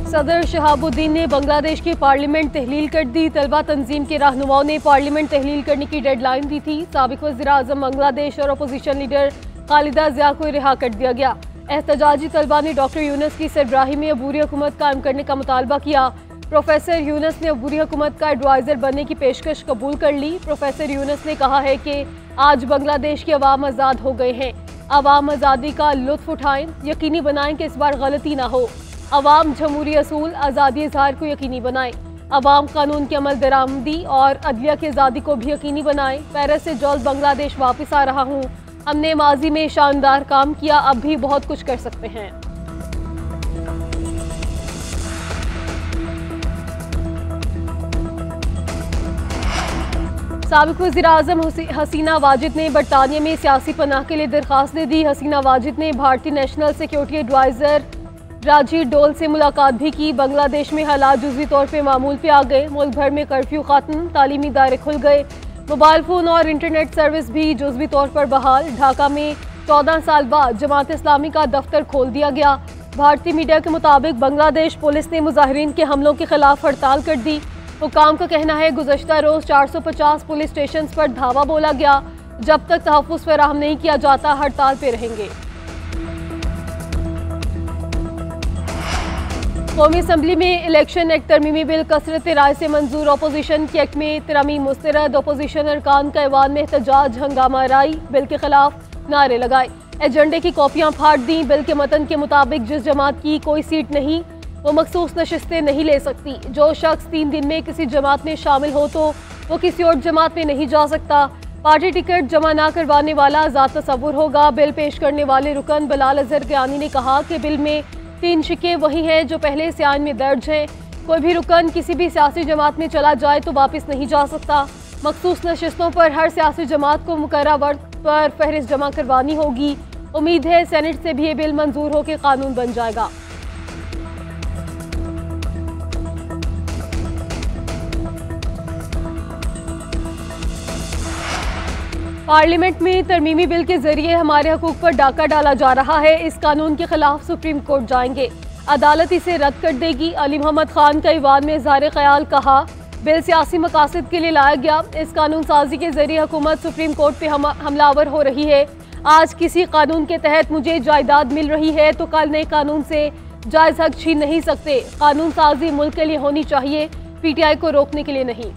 सदर शहाबुद्दीन ने बांग्लादेश की पार्लियामेंट तहलील कर दी। तलबा तंजीम के रहनुमाओं ने पार्लियामेंट तहलील करने की डेडलाइन दी थी। साबिक वज़ीर आज़म बांग्लादेश और अपोजिशन लीडर खालिदा ज़िया को रिहा कर दिया गया। एहतजाजी तलबा ने डॉक्टर यूनुस की सरबराही में अबूरी हुकूमत कायम करने का मुतालबा किया। प्रोफेसर यूनुस ने अबूरी हुकूमत का एडवाइज़र बनने की पेशकश कबूल कर ली। प्रोफेसर यूनुस ने कहा है कि आज बांग्लादेश के अवाम आज़ाद हो गए हैं। अवाम आज़ादी का लुत्फ़ उठाएं, यकीनी बनाएं कि इस बार गलती ना हो। अवाम जमहूरी असूल आज़ादी इज़हार को यकीनी बनाएं। अवाम कानून की अमल दरामदी और अदलिया की आज़ादी को भी यकीनी बनाएं। पेरिस से जल्द बांग्लादेश वापस आ रहा हूँ। हमने माजी में शानदार काम किया, अब भी बहुत कुछ कर सकते हैं। साबिक वज़ीर आज़म हसीना वाजिद ने बरतानिया में सियासी पनाह के लिए दरख्वास्त दे दी। हसीना वाजिद ने भारतीय नेशनल सिक्योरिटी एडवाइज़र राजीव डोल से मुलाकात भी की। बांग्लादेश में हालात जुज़वी तौर पर मामूल पे आ गए। मुल्क भर में कर्फ्यू खत्म, तालीमी इदारे खुल गए, मोबाइल फ़ोन और इंटरनेट सर्विस भी जुज़वी तौर पर बहाल। ढाका में 14 साल बाद जमात इस्लामी का दफ्तर खोल दिया गया। भारतीय मीडिया के मुताबिक बांग्लादेश पुलिस ने मुजाहिरीन के हमलों के खिलाफ हड़ताल कर दी। हुकाम का कहना है गुज़श्ता रोज़ 450 पुलिस स्टेशन पर धावा बोला गया। जब तक तहफ़्फ़ुज़ फराहम नहीं किया जाता हड़ताल पे रहेंगे। कौमी असम्बली में इलेक्शन एक्ट तरमीमी बिल कसरत राय से मंजूर। अपोजिशन के एक्ट में तरमीम मुस्तरद। अपोजिशन अरकान का ऐवान में एहतजाज, हंगामा राई, बिल के खिलाफ नारे लगाए, एजेंडे की कॉपियां फाड़ दी। बिल के मतन के मुताबिक जिस जमात की कोई सीट नहीं वो मखसूस नशिस्तें नहीं ले सकती। जो शख्स 3 दिन में किसी जमात में शामिल हो तो वो किसी और जमात में नहीं जा सकता। पार्टी टिकट जमा ना करवाने वाला आज़ाद तसव्वुर होगा। बिल पेश करने वाले रुकन बिलाल अजहर क़यानी ने कहा कि बिल में 3 शिके वही हैं जो पहले सियान में दर्ज हैं। कोई भी रुकन किसी भी सियासी जमात में चला जाए तो वापस नहीं जा सकता। मखसूस नशिस्तों पर हर सियासी जमात को मुकर्ररा वक्त पर फहरिस्त जमा करवानी होगी। उम्मीद है सेनेट से भी ये बिल मंजूर होकर कानून बन जाएगा। पार्लियामेंट में तरमीमी बिल के जरिए हमारे हकूक पर डाका डाला जा रहा है। इस कानून के खिलाफ सुप्रीम कोर्ट जाएंगे, अदालत इसे रद्द कर देगी। अली मोहम्मद खान का ईवान में इज़हार ख्याल, कहा बिल सियासी मकासद के लिए लाया गया। इस कानून साजी के जरिए हुकूमत सुप्रीम कोर्ट पे हमलावर हो रही है। आज किसी कानून के तहत मुझे जायदाद मिल रही है तो कल नए कानून से जायज़ हक छीन नहीं सकते। कानून साजी मुल्क के लिए होनी चाहिए, PTI को रोकने के लिए नहीं।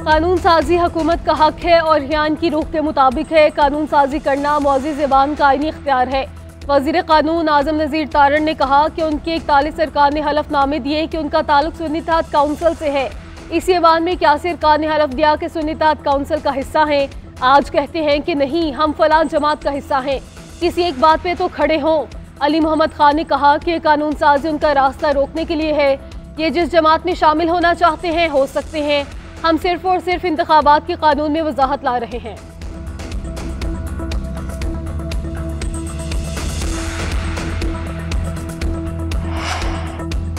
कानून साजी हुकूमत का हक है और हियान की रूह के मुताबिक है। कानून साजी करना मुअज़्ज़िज़ ज़बान का आईनी इख्तियार है। वज़ीर कानून आज़म नज़ीर तारण ने कहा कि उनके 41 अरकान ने हलफनामे दिए कि उनका ताल्लुक सुन्नी इत्तेहाद काउंसिल से है। इसी ऐवान में 81 अरकान ने हलफ दिया कि सुन्नी इत्तेहाद काउंसिल का हिस्सा हैं। आज कहते हैं कि नहीं, हम फलां जमात का हिस्सा हैं। किसी एक बात पे तो खड़े हों। अली मोहम्मद खान ने कहा कि कानून साजी उनका रास्ता रोकने के लिए है। ये जिस जमात में शामिल होना चाहते हैं हो सकते हैं। हम सिर्फ और सिर्फ इंतखाबात के कानून में वजाहत ला रहे हैं।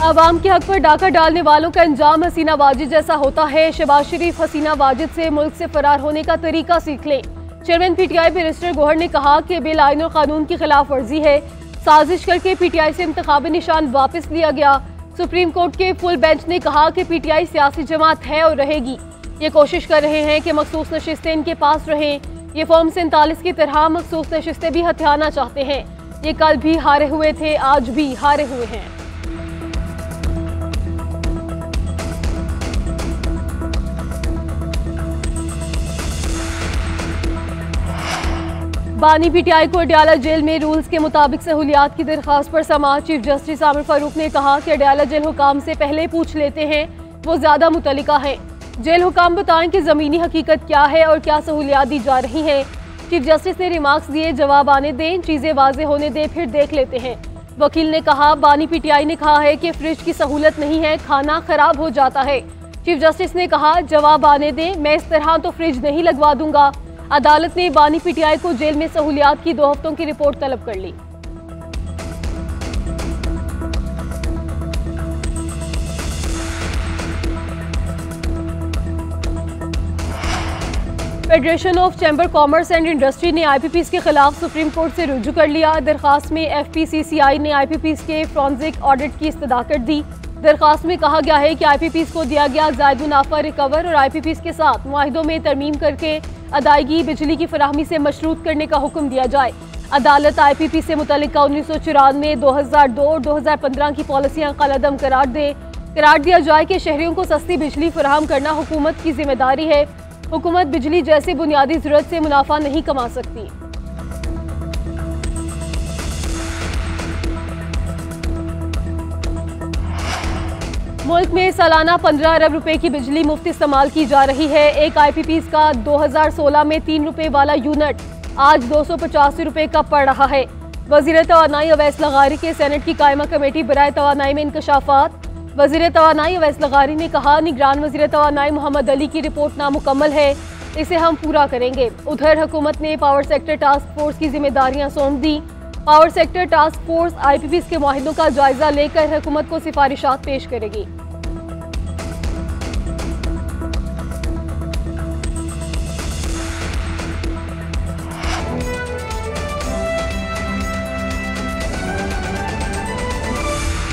आवाम के हक पर डाका डालने वालों का अंजाम हसीना वाजिद जैसा होता है। शहबाज शरीफ हसीना वाजिद से मुल्क से फरार होने का तरीका सीख लें। चेयरमैन PTI बैरिस्टर गौहर ने कहा कि बिल आईन और कानून की खिलाफ वर्जी है। साजिश करके PTI से इंतखाबी निशान वापस लिया गया। सुप्रीम कोर्ट के फुल बेंच ने कहा कि PTI सियासी जमात है और रहेगी। ये कोशिश कर रहे हैं कि मखसूस नशिस्तें इनके पास रहें। ये फॉर्म 47 की तरह मखसूस नशिस्तें भी हथियाना चाहते हैं। ये कल भी हारे हुए थे, आज भी हारे हुए हैं। बानी PTI को अडयाला जेल में रूल्स के मुताबिक सहूलियात की दरख्वास्त पर समाअत चीफ जस्टिस आमिर फारूक ने कहा कि अडयाला जेल हुकाम से पहले पूछ लेते हैं, वो ज्यादा मुतल्लिका हैं। जेल हुकाम बताएं कि जमीनी हकीकत क्या है और क्या सहूलियात दी जा रही हैं। चीफ जस्टिस ने रिमार्क्स दिए, जवाब आने दें, चीजें वाजे होने दें, फिर देख लेते हैं। वकील ने कहा बानी PTI ने कहा है कि फ्रिज की सहूलत नहीं है, खाना खराब हो जाता है। चीफ जस्टिस ने कहा जवाब आने दें, मैं इस तरह तो फ्रिज नहीं लगवा दूंगा। अदालत ने बानी PTI को जेल में सहूलियात की 2 हफ्तों की रिपोर्ट तलब कर ली। Federation of chamber commerce and industry ने IPPs के खिलाफ सुप्रीम कोर्ट से रुजू कर लिया। दरखास्त में FPCCI ने IPPs के फॉरेंसिक ऑडिट की इस्तदाकत दी। दरखास्त में कहा गया है कि IPPs को दिया गया जायद मुनाफा रिकवर और IPPs के साथ मुआहिदों में तरमीम करके अदायगी बिजली की फराहमी से मशरूत करने का हुक्म दिया जाए। अदालत IPP से मुतल्लिका 1994, 2002 और 2015 की पॉलिसियाँ कलअदम करार दिया जाए कि शहरियों को सस्ती बिजली फराहम करना हुकूमत की जिम्मेदारी है। हुकूमत बिजली जैसे बुनियादी जरूरत से मुनाफा नहीं कमा सकती। मुल्क में सालाना 15 अरब रुपए की बिजली मुफ्त इस्तेमाल की जा रही है। एक IPPs का 2016 में 3 रुपए वाला यूनिट आज 285 रुपए का पड़ रहा है। वज़ीर तवानाई अवैस लगारी के सेनेट की कायमा कमेटी बराए तवानाई में इंकशाफात। वज़ीर तवानाई अवैस लगारी ने कहा, निगरान वज़ीर तवानाई मोहम्मद अली की रिपोर्ट नामुकम्मल है, इसे हम पूरा करेंगे। उधर हुकूमत ने पावर सेक्टर टास्क फोर्स की जिम्मेदारियां सौंप दी। Power sector task force IPPs के मुआहिदों का जायजा लेकर हुकूमत को सिफारिशात पेश करेगी।